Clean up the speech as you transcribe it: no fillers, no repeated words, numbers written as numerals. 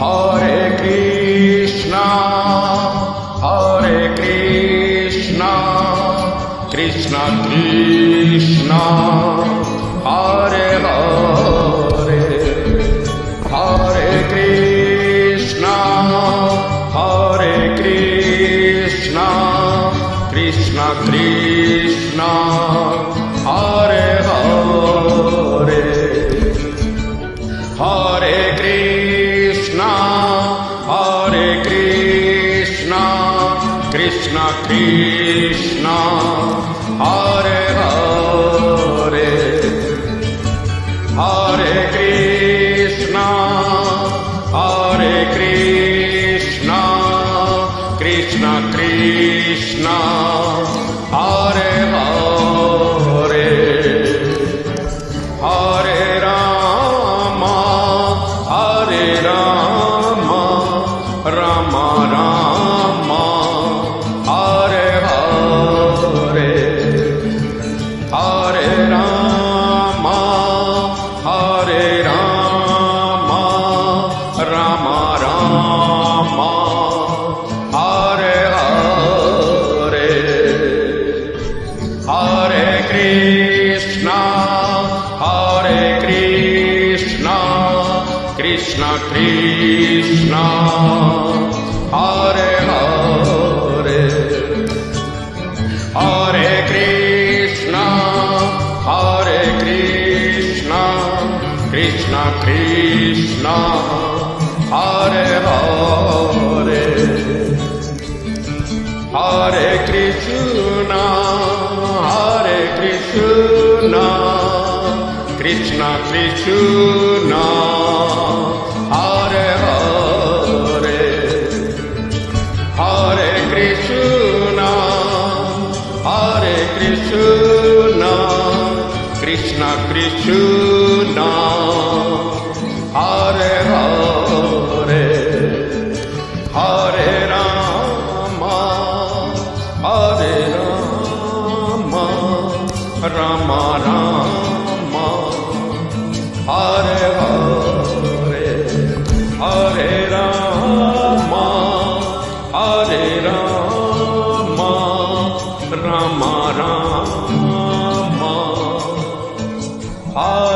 Hare Krishna, Krishna Krishna, Hare Hare, Hare Krishna, Krishna Krishna, Hare Hare, Hare Krishna, Krishna Krishna, Hare Hare, Hare Krishna, Krishna Krishna, Hare Hare, Hare Rama, Rama Rama, Hare Hare, Hare Rama, Rama Rama, Hare Hare, Hare Krishna, Krishna Krishna, Hare Hare, Hare Krishna, Krishna Krishna, Hare Hare, Hare Krishna, Krishna Krishna, Hare Hare, Hare Krishna, Krishna Krishna, Hare Hare, Hare Rama, Rama Rama, Hare Hare, Hare Rama, Rama Rama, Hare